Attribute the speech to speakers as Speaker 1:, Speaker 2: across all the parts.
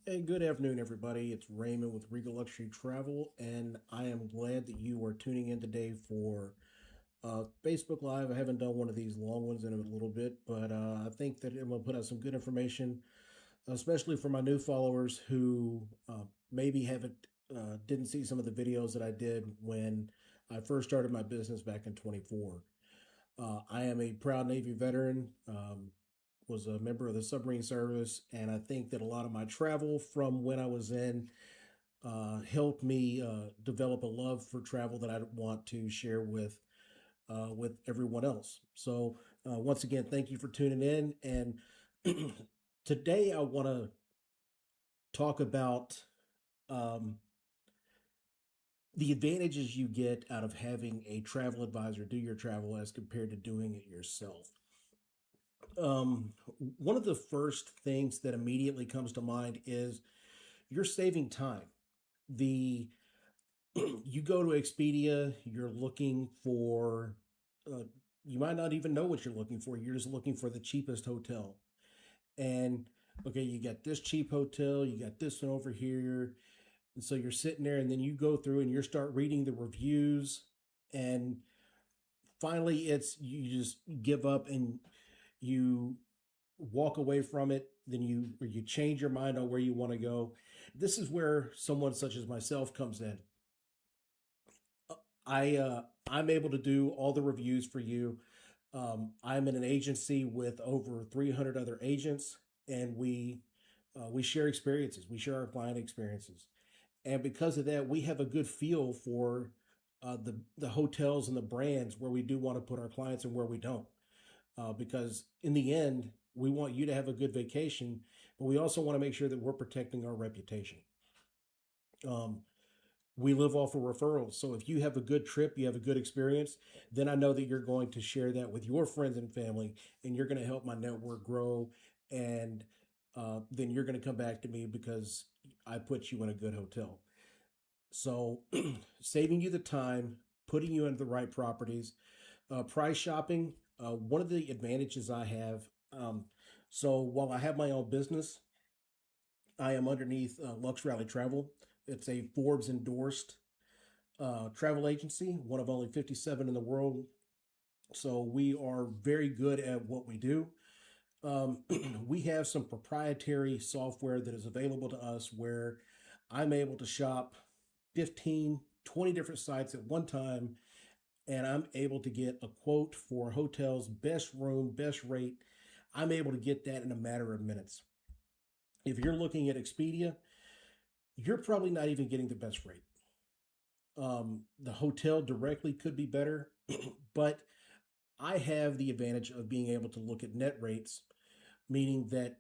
Speaker 1: Hey, good afternoon, everybody. It's Raymond with Regal Luxury Travel, and I am glad that you are tuning in today for Facebook Live. I haven't done one of these long ones in a little bit, but I think that I'm going to put out some good information, especially for my new followers who maybe haven't didn't see some of the videos that I did when I first started my business back in 24. I am a proud Navy veteran. Was a member of the submarine service, and I think that a lot of my travel from when I was in helped me develop a love for travel that I want to share with everyone else. So once again, thank you for tuning in. And today I want to talk about um, the advantages you get out of having a travel advisor do your travel as compared to doing it yourself. Um, One of the first things that immediately comes to mind is you're saving time. The You go to Expedia, you're looking for, uh, you might not even know what you're looking for. You're just looking for the cheapest hotel. And okay, you got this cheap hotel, you got this one over here. And so you're sitting there, and then you go through and you start reading the reviews. And finally, you just give up and you walk away from it. Then you change your mind on where you want to go. This is where someone such as myself comes in. I'm able to do all the reviews for you. I'm in an agency with over 300 other agents, and we share experiences. We share our client experiences, and because of that, we have a good feel for the hotels and the brands where we do want to put our clients and where we don't. Because in the end, we want you to have a good vacation, but we also want to make sure that we're protecting our reputation. Um, we live off of referrals. So if you have a good trip, you have a good experience, then I know that you're going to share that with your friends and family, and you're going to help my network grow. And then you're going to come back to me because I put you in a good hotel. So saving you the time, putting you into the right properties, price shopping. One of the advantages I have. So while I have my own business, I am underneath Lux Rally Travel. It's a Forbes endorsed travel agency, one of only 57 in the world. So we are very good at what we do. Um, we have some proprietary software that is available to us where I'm able to shop 15, 20 different sites at one time, and I'm able to get a quote for hotels, best room, best rate. I'm able to get that in a matter of minutes. If you're looking at Expedia, you're probably not even getting the best rate. The hotel directly could be better, but I have the advantage of being able to look at net rates, meaning that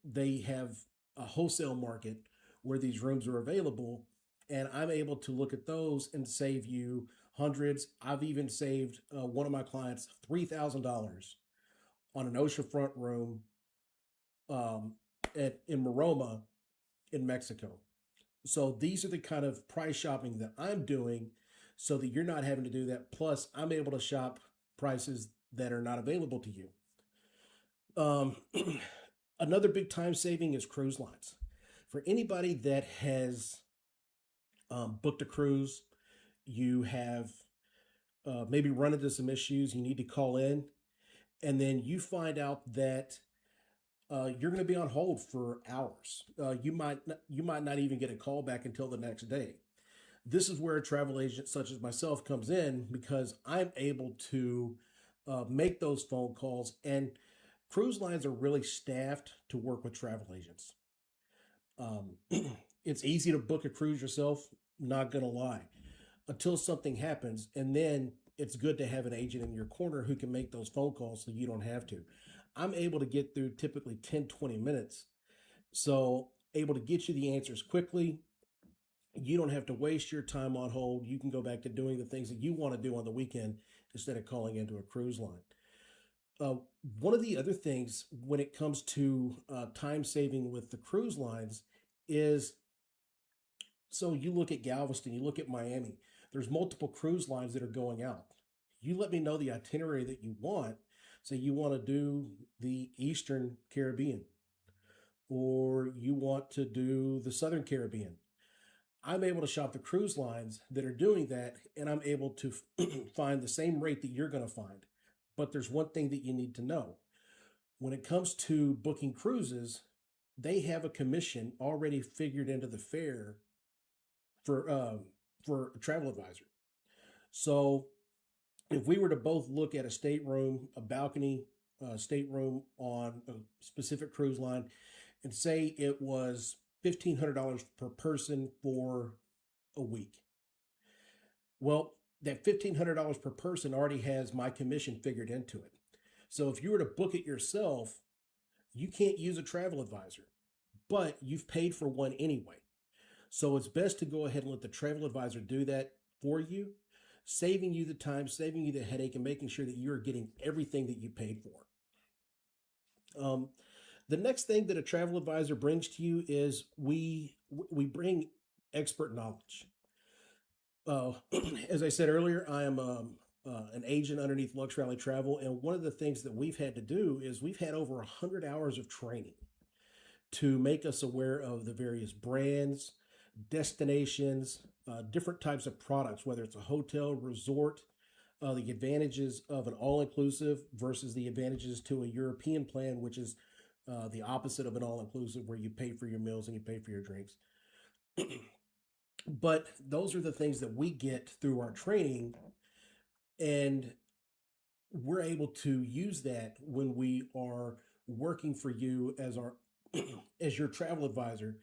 Speaker 1: they have a wholesale market where these rooms are available, and I'm able to look at those and save you hundreds. I've even saved one of my clients $3,000 on an oceanfront room um, in Maroma in Mexico. So these are the kind of price shopping that I'm doing so that you're not having to do that. Plus, I'm able to shop prices that are not available to you. Um, Another big time saving is cruise lines. For anybody that has booked a cruise, you have maybe run into some issues, you need to call in, and then you find out that you're going to be on hold for hours. You might not even get a call back until the next day. This is where a travel agent such as myself comes in because I'm able to make those phone calls. And cruise lines are really staffed to work with travel agents. Um, it's easy to book a cruise yourself, not going to lie, until something happens. And then it's good to have an agent in your corner who can make those phone calls so you don't have to. I'm able to get through typically 10, 20 minutes. So, able to get you the answers quickly. You don't have to waste your time on hold. You can go back to doing the things that you want to do on the weekend instead of calling into a cruise line. Uh, One of the other things when it comes to time saving with the cruise lines is so you look at Galveston, you look at Miami, there's multiple cruise lines that are going out. You let me know the itinerary that you want. Say you want to do the Eastern Caribbean. or you want to do the Southern Caribbean. I'm able to shop the cruise lines that are doing that, and I'm able to find the same rate that you're going to find. But there's one thing that you need to know. When it comes to booking cruises, they have a commission already figured into the fare for for a travel advisor. So if we were to both look at a stateroom, a balcony stateroom on a specific cruise line, and say it was $1,500 per person for a week, well, that $1,500 per person already has my commission figured into it. So if you were to book it yourself, you can't use a travel advisor, but you've paid for one anyway. So it's best to go ahead and let the travel advisor do that for you, saving you the time, saving you the headache, and making sure that you're getting everything that you paid for. The next thing that a travel advisor brings to you is we bring expert knowledge. Uh, as I said earlier, I am an agent underneath Lux Rally Travel, and one of the things that we've had to do is we've had over 100 hours of training to make us aware of the various brands, destinations, different types of products, whether it's a hotel, resort, the advantages of an all inclusive versus the advantages to a European plan, which is the opposite of an all inclusive, where you pay for your meals and you pay for your drinks. But those are the things that we get through our training, and we're able to use that when we are working for you as our as your travel advisor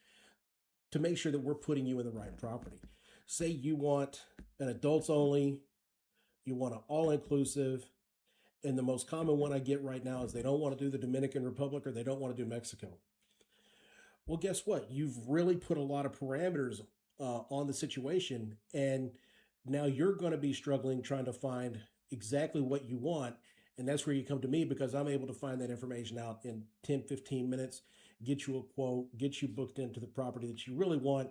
Speaker 1: to make sure that we're putting you in the right property. Say you want an adults only, you want an all inclusive, and the most common one I get right now is they don't want to do the Dominican Republic or they don't want to do Mexico. Well, guess what? You've really put a lot of parameters on the situation, and now you're going to be struggling trying to find exactly what you want. And that's where you come to me, because I'm able to find that information out in 10, 15 minutes, get you a quote, get you booked into the property that you really want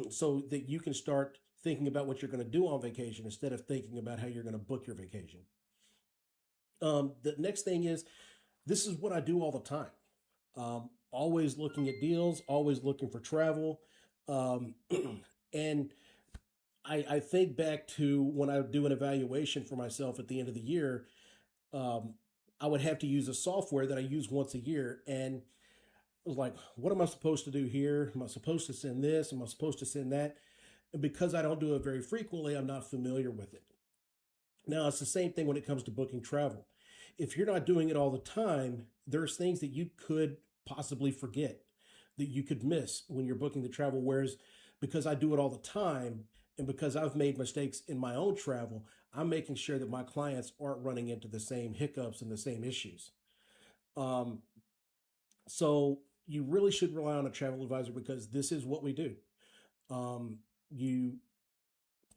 Speaker 1: so that you can start thinking about what you're going to do on vacation instead of thinking about how you're going to book your vacation. The next thing is, this is what I do all the time. Always looking at deals, always looking for travel. Um, and I think back to when I do an evaluation for myself at the end of the year. um, I would have to use a software that I use once a year. And it was like, what am I supposed to do here? Am I supposed to send this? Am I supposed to send that? And because I don't do it very frequently, I'm not familiar with it. Now, it's the same thing when it comes to booking travel. If you're not doing it all the time, there's things that you could possibly forget, that you could miss when you're booking the travel. Whereas because I do it all the time, and because I've made mistakes in my own travel, I'm making sure that my clients aren't running into the same hiccups and the same issues. Um, so you really should rely on a travel advisor, because this is what we do. Um, you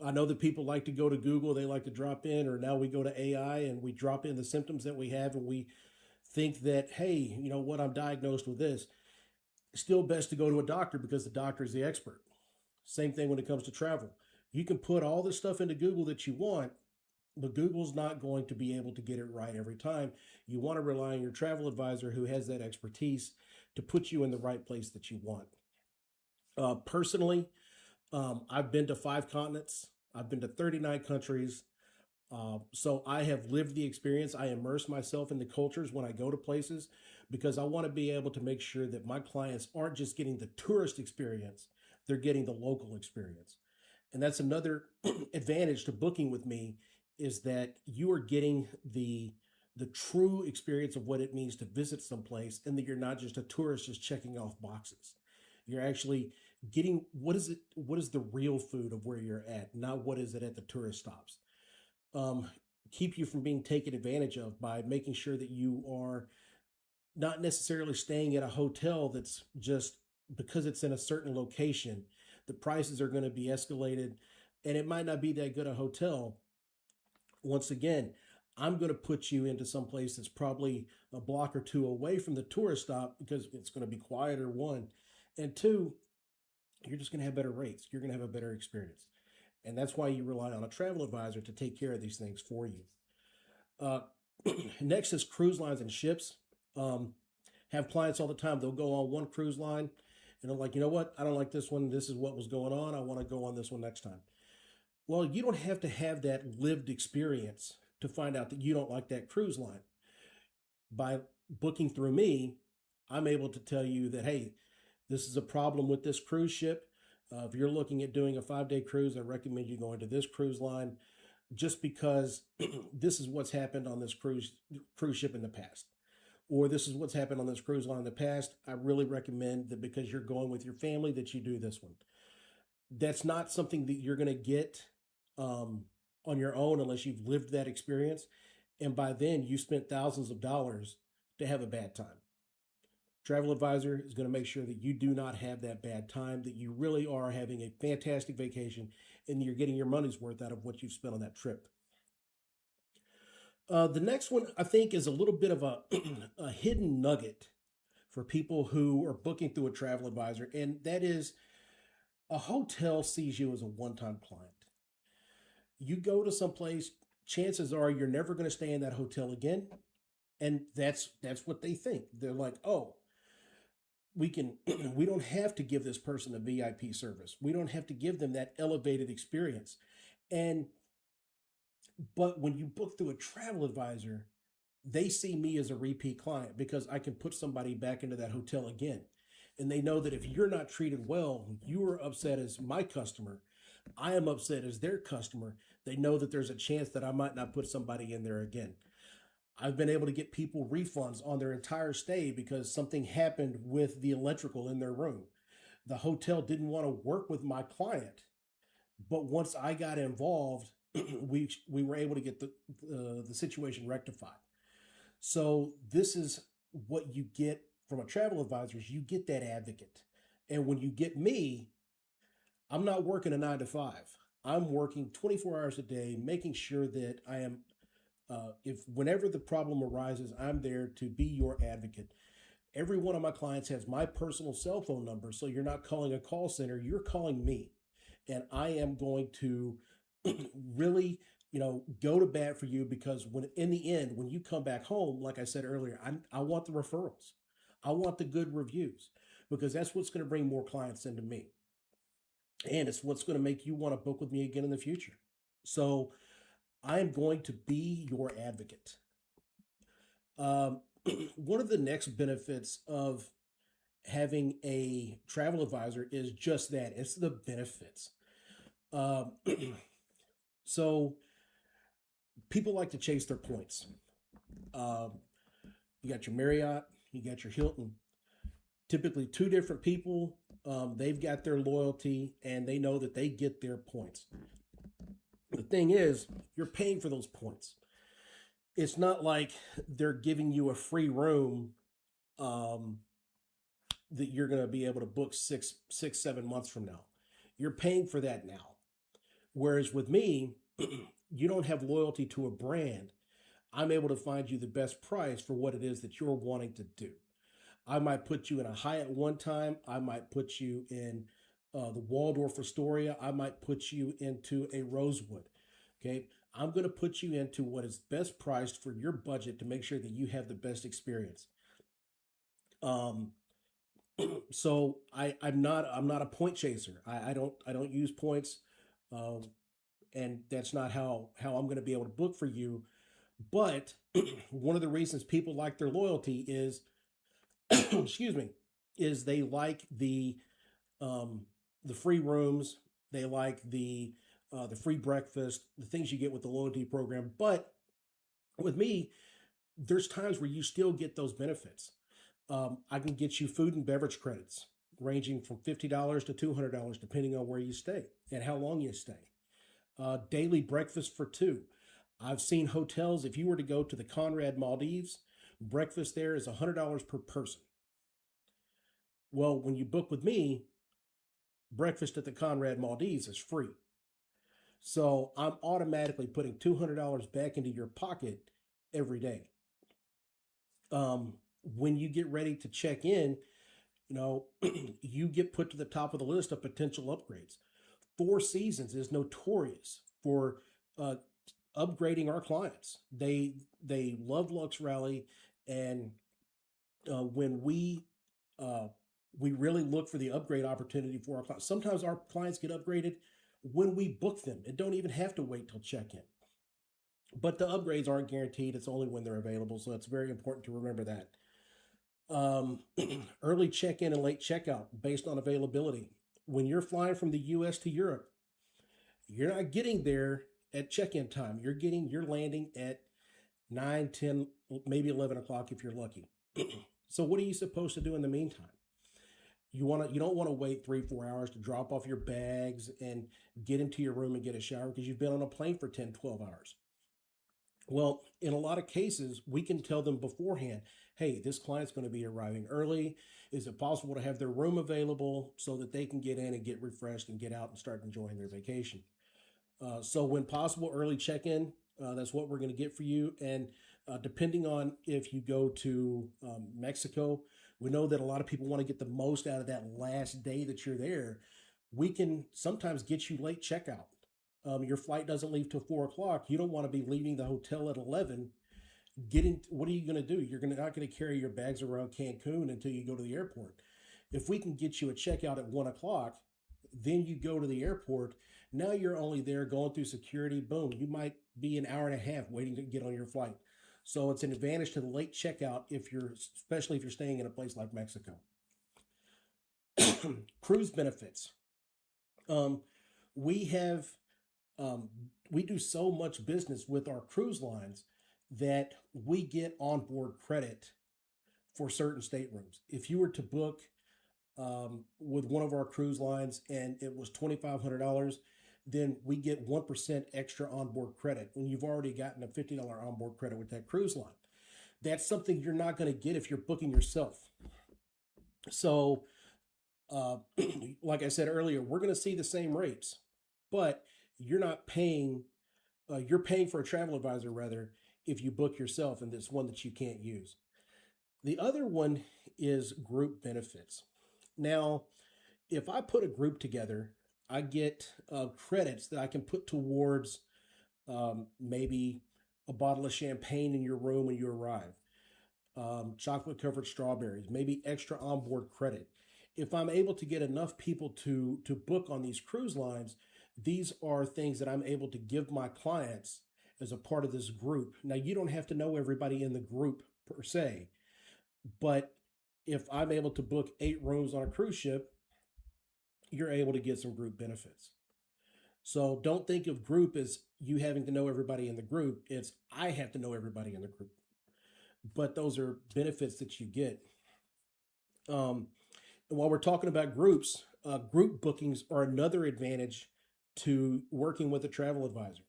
Speaker 1: I know that people like to go to Google, they like to drop in, or now we go to AI and we drop in the symptoms that we have, and we think that, hey, you know what, I'm diagnosed with this. Still best to go to a doctor, because the doctor is the expert. Same thing when it comes to travel. You can put all the stuff into Google that you want, but Google's not going to be able to get it right every time. You want to rely on your travel advisor who has that expertise to put you in the right place that you want. Personally, I've been to 5 continents. I've been to 39 countries. So I have lived the experience. I immerse myself in the cultures when I go to places, because I want to be able to make sure that my clients aren't just getting the tourist experience, they're getting the local experience. And that's another advantage to booking with me, is that you are getting the true experience of what it means to visit someplace, and that you're not just a tourist just checking off boxes. You're actually getting what is the real food of where you're at, not what is it at the tourist stops. um, Keep you from being taken advantage of by making sure that you are not necessarily staying at a hotel that's just because it's in a certain location. The prices are going to be escalated, and it might not be that good a hotel. Once again, I'm going to put you into some place that's probably a block or two away from the tourist stop, because it's going to be quieter, one. And two, you're just going to have better rates. You're going to have a better experience. And that's why you rely on a travel advisor to take care of these things for you. Uh, Next is cruise lines and ships. Um, Have clients all the time. They'll go on one cruise line and they're like, you know what? I don't like this one. This is what was going on. I want to go on this one next time. Well, you don't have to have that lived experience to find out that you don't like that cruise line. By booking through me, I'm able to tell you that, hey, this is a problem with this cruise ship. If you're looking at doing a 5 day cruise, I recommend you going to this cruise line just because this is what's happened on this cruise ship in the past. Or this is what's happened on this cruise line in the past. I really recommend that because you're going with your family that you do this one. That's not something that you're going to get on your own unless you've lived that experience. And by then, you spent thousands of dollars to have a bad time. Travel advisor is going to make sure that you do not have that bad time, that you really are having a fantastic vacation and you're getting your money's worth out of what you've spent on that trip. The next one, I think, is a little bit of a hidden nugget for people who are booking through a travel advisor, and that is a hotel sees you as a one time client. You go to some place, chances are you're never going to stay in that hotel again. And that's what they think. They're like, oh, we can we don't have to give this person a VIP service. We don't have to give them that elevated experience. And but when you book through a travel advisor, they see me as a repeat client because I can put somebody back into that hotel again. And they know that if you're not treated well, you are upset as my customer, I am upset as their customer. They know that there's a chance that I might not put somebody in there again. I've been able to get people refunds on their entire stay because something happened with the electrical in their room. The hotel didn't want to work with my client, but once I got involved, we were able to get the situation rectified. So this is what you get from a travel advisor is you get that advocate. And when you get me, I'm not working a 9 to 5. I'm working 24 hours a day, making sure that I am, if whenever the problem arises, I'm there to be your advocate. Every one of my clients has my personal cell phone number. So you're not calling a call center, you're calling me. And I am going to really, go to bat for you because when in the end, when you come back home, like I said earlier, I want the referrals. I want the good reviews because that's what's going to bring more clients into me. And it's what's going to make you want to book with me again in the future. So I am going to be your advocate. Um, One of the next benefits of having a travel advisor is just that it's the benefits. Um, so people like to chase their points. Um, you got your Marriott, you got your Hilton, typically two different people. They've got their loyalty and they know that they get their points. The thing is, you're paying for those points. It's not like they're giving you a free room um, that you're going to be able to book 7 months from now. You're paying for that now. Whereas with me, you don't have loyalty to a brand. I'm able to find you the best price for what it is that you're wanting to do. I might put you in a Hyatt one time. I might put you in the Waldorf Astoria. I might put you into a Rosewood. Okay. I'm going to put you into what is best priced for your budget to make sure that you have the best experience. Um, I'm not a point chaser. I don't use points, um, and that's not how I'm going to be able to book for you. But one of the reasons people like their loyalty is excuse me, is they like um, the free rooms, they like the free breakfast, the things you get with the loyalty program. But with me, there's times where you still get those benefits. I can get you food and beverage credits ranging from $50 to $200 depending on where you stay and how long you stay. Daily breakfast for two. I've seen hotels, if you were to go to the Conrad Maldives, breakfast there is $100 per person. Well, when you book with me, breakfast at the Conrad Maldives is free. So I'm automatically putting $200 back into your pocket every day. When you get ready to check in, you get put to the top of the list of potential upgrades. Four Seasons is notorious for uh, upgrading our clients. They love Lux Rally, and When uh, we really look for the upgrade opportunity for our clients. Sometimes our clients get upgraded when we book them. It don't even have to wait till check-in. But the upgrades aren't guaranteed. It's only when they're available. So it's very important to remember that. Um, Early check-in and late checkout based on availability. When you're flying from the U.S. to Europe, you're not getting there at check-in time. You're landing at 9, 10, maybe 11 o'clock if you're lucky. So what are you supposed to do in the meantime? You don't want to wait 3, 4 hours to drop off your bags and get into your room and get a shower because you've been on a plane for 10, 12 hours. Well, in a lot of cases, we can tell them beforehand, hey, this client's going to be arriving early. Is it possible to have their room available so that they can get in and get refreshed and get out and start enjoying their vacation? So, when possible, early check in, that's what we're going to get for you. And depending on if you go to Mexico, we know that a lot of people want to get the most out of that last day that you're there. We can sometimes get you late checkout. Your flight doesn't leave till 4 o'clock. You don't want to be leaving the hotel at 11. What are you going to do? Not going to carry your bags around Cancun until you go to the airport. If we can get you a checkout at 1 o'clock, then you go to the airport. Now you're only there going through security. Boom, you might be an hour and a half waiting to get on your flight. So it's an advantage to the late checkout especially if you're staying in a place like Mexico. Cruise benefits. Um, we have um, we do so much business with our cruise lines that we get onboard credit for certain staterooms. If you were to book with one of our cruise lines and it was $2,500, then we get 1% extra onboard credit when you've already gotten a $50 onboard credit with that cruise line. That's something you're not going to get if you're booking yourself. So, uh, like I said earlier, we're going to see the same rates, but you're not paying, you're paying for a travel advisor rather if you book yourself, and this one that you can't use. The other one is group benefits. Now, if I put a group together, I get credits that I can put towards maybe a bottle of champagne in your room when you arrive, chocolate covered strawberries, maybe extra onboard credit. If I'm able to get enough people to book on these cruise lines, these are things that I'm able to give my clients as a part of this group. Now, you don't have to know everybody in the group per se, but if I'm able to book 8 rooms on a cruise ship, you're able to get some group benefits. So don't think of group as you having to know everybody in the group. It's I have to know everybody in the group. But those are benefits that you get. Um, and while we're talking about groups, group bookings are another advantage to working with a travel advisor.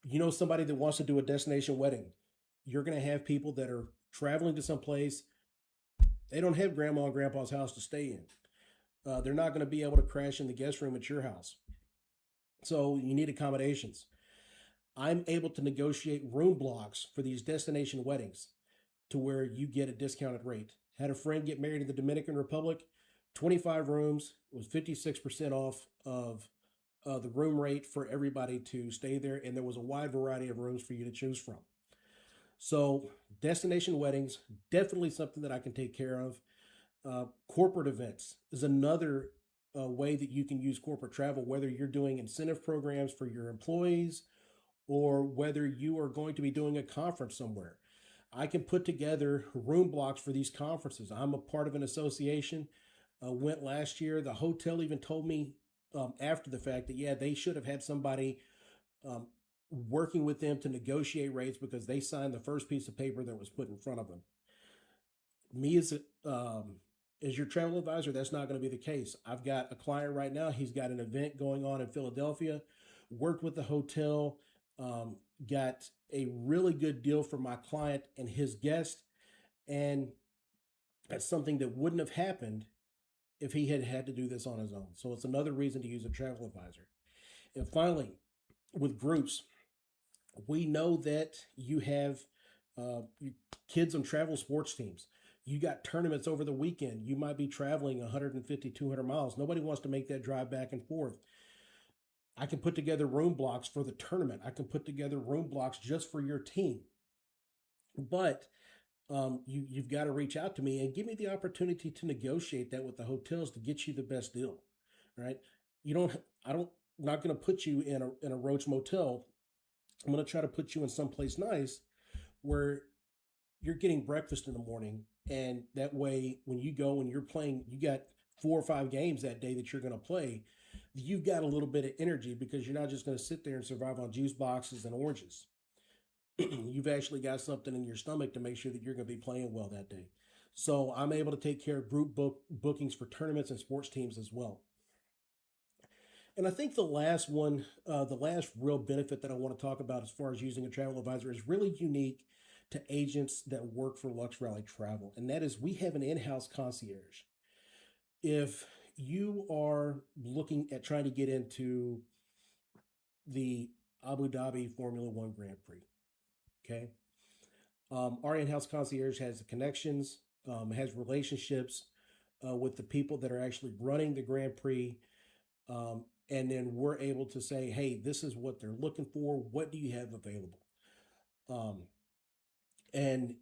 Speaker 1: You know, somebody that wants to do a destination wedding, you're going to have people that are traveling to some place. They don't have grandma and grandpa's house to stay in. They're not going to be able to crash in the guest room at your house. So you need accommodations. I'm able to negotiate room blocks for these destination weddings to where you get a discounted rate. Had a friend get married in the Dominican Republic, 25 rooms, was 56% off of the room rate for everybody to stay there, and there was a wide variety of rooms for you to choose from. So, destination weddings, definitely something that I can take care of. Corporate events is another way that you can use corporate travel, whether you're doing incentive programs for your employees or whether you are going to be doing a conference somewhere. I can put together room blocks for these conferences. I'm a part of an association. Went last year. The hotel even told me after the fact that, yeah, they should have had somebody um, working with them to negotiate rates because they signed the first piece of paper that was put in front of them. Me as your travel advisor, that's not going to be the case. I've got a client right now. He's got an event going on in Philadelphia. Worked with the hotel, um, got a really good deal for my client and his guest, and that's something that wouldn't have happened if he had had to do this on his own. So it's another reason to use a travel advisor. And finally, with groups, we know that you have kids on travel sports teams. You got tournaments over the weekend. You might be traveling 150, 200 miles. Nobody wants to make that drive back and forth. I can put together room blocks for the tournament. I can put together room blocks just for your team. But you've got to reach out to me and give me the opportunity to negotiate that with the hotels to get you the best deal, right? You don't, I don't, not going to put you in a Roach Motel. I'm going to try to put you in someplace nice where you're getting breakfast in the morning, and that way when you go and you're playing, you got 4 or 5 games that day that you're going to play. You've got a little bit of energy because you're not just going to sit there and survive on juice boxes and oranges. You've actually got something in your stomach to make sure that you're going to be playing well that day. So I'm able to take care of bookings for tournaments and sports teams as well. And I think the last one, the last real benefit that I want to talk about as far as using a travel advisor is really unique to agents that work for Lux Rally Travel. And that is we have an in house concierge. If you are looking at trying to get into the Abu Dhabi Formula One Grand Prix, okay, our in house concierge has the connections, has relationships with the people that are actually running the Grand Prix. And then we're able to say, hey, this is what they're looking for. What do you have available? Um, and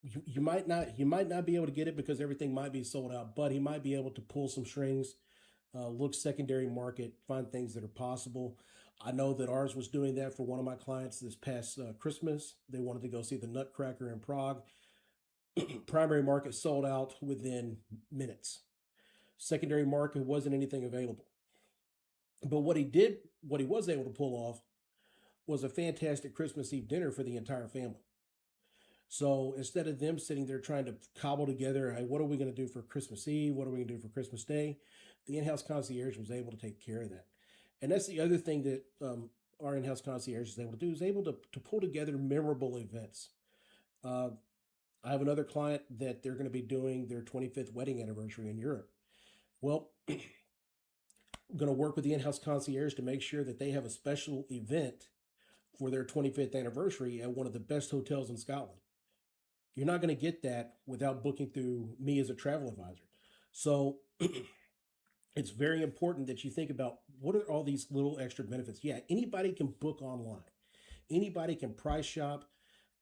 Speaker 1: you might not be able to get it because everything might be sold out, but he might be able to pull some strings, look secondary market, find things that are possible. I know that ours was doing that for one of my clients this past Christmas. They wanted to go see the Nutcracker in Prague. Primary market sold out within minutes. Secondary market wasn't anything available. But what he was able to pull off was a fantastic Christmas Eve dinner for the entire family. So instead of them sitting there trying to cobble together, hey, what are we going to do for Christmas Eve? What are we going to do for Christmas Day? The in house concierge was able to take care of that. And that's the other thing that our in house concierge is able to do, is able to pull together memorable events. Uh, I have another client that they're going to be doing their 25th wedding anniversary in Europe. Well, I'm going to work with the in house concierge to make sure that they have a special event for their 25th anniversary at one of the best hotels in Scotland. You're not going to get that without booking through me as a travel advisor. So it's very important that you think about what are all these little extra benefits. Yeah, anybody can book online, anybody can price shop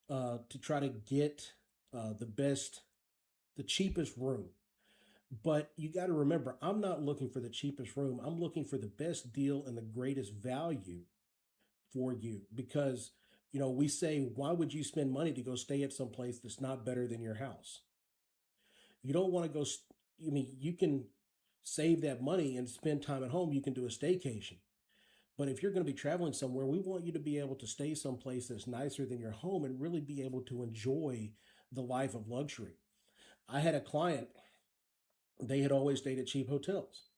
Speaker 1: to try to get the best, the cheapest room. But you got to remember, I'm not looking for the cheapest room. I'm looking for the best deal and the greatest value for you because, we say, why would you spend money to go stay at some place that's not better than your house? You don't want to go, I mean, you can save that money and spend time at home. You can do a staycation. But if you're going to be traveling somewhere, we want you to be able to stay someplace that's nicer than your home and really be able to enjoy the life of luxury. I had a client, they had always stayed at cheap hotels.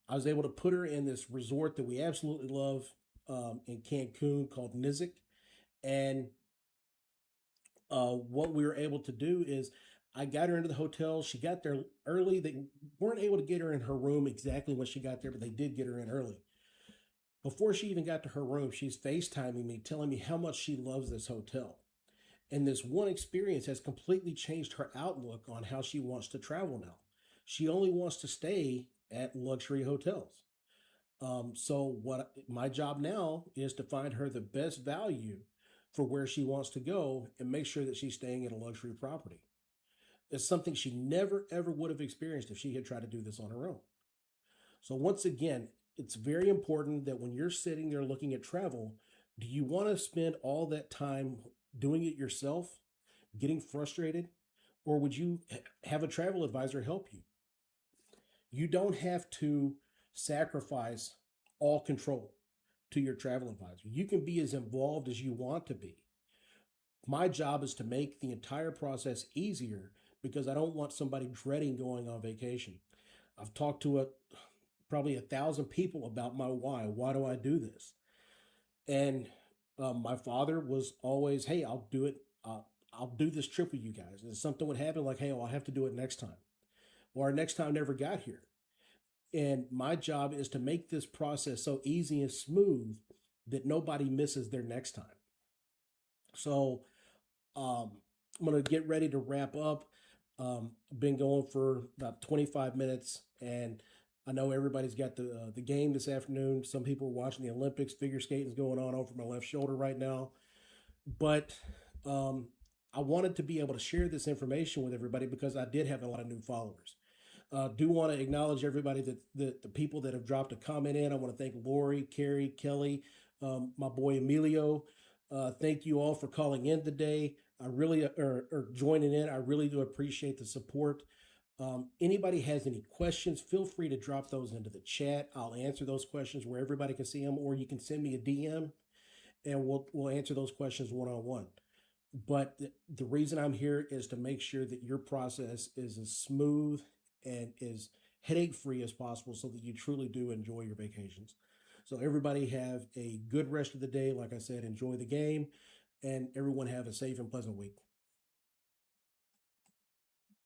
Speaker 1: I was able to put her in this resort that we absolutely love in Cancun called Nizic. And what we were able to do is I got her into the hotel. She got there early. They weren't able to get her in her room exactly when she got there, but they did get her in early. Before she even got to her room, she's FaceTiming me, telling me how much she loves this hotel. And this one experience has completely changed her outlook on how she wants to travel now. She only wants to stay at luxury hotels. So what my job now is to find her the best value for where she wants to go and make sure that she's staying at a luxury property. It's something she never ever would have experienced if she had tried to do this on her own. So once again, it's very important that when you're sitting there looking at travel, do you want to spend all that time doing it yourself, getting frustrated, or would you have a travel advisor help you? You don't have to sacrifice all control to your travel advisor. You can be as involved as you want to be. My job is to make the entire process easier because I don't want somebody dreading going on vacation. I've talked to probably 1,000 people about my why. Why do I do this? And my father was always, hey, I'll do it. I'll do this trip with you guys. And if something would happen, like, hey, I'll have to do it next time. Or our next time never got here. And my job is to make this process so easy and smooth that nobody misses their next time. So I'm going to get ready to wrap up. Been going for about 25 minutes, and I know everybody's got the game this afternoon. Some people are watching the Olympics. Figure skating is going on over my left shoulder right now. But um, I wanted to be able to share this information with everybody because I did have a lot of new followers. Do want to acknowledge everybody the people that have dropped a comment in. I want to thank Lori, Carrie, Kelly, my boy Emilio. Thank you all for calling in today. I really or joining in. I really do appreciate the support. Anybody has any questions, feel free to drop those into the chat. I'll answer those questions where everybody can see them, or you can send me a DM and we'll answer those questions one on one. But the reason I'm here is to make sure that your process is as smooth and as headache free as possible so that you truly do enjoy your vacations. So, everybody have a good rest of the day. Like I said, enjoy the game, and everyone have a safe and pleasant week.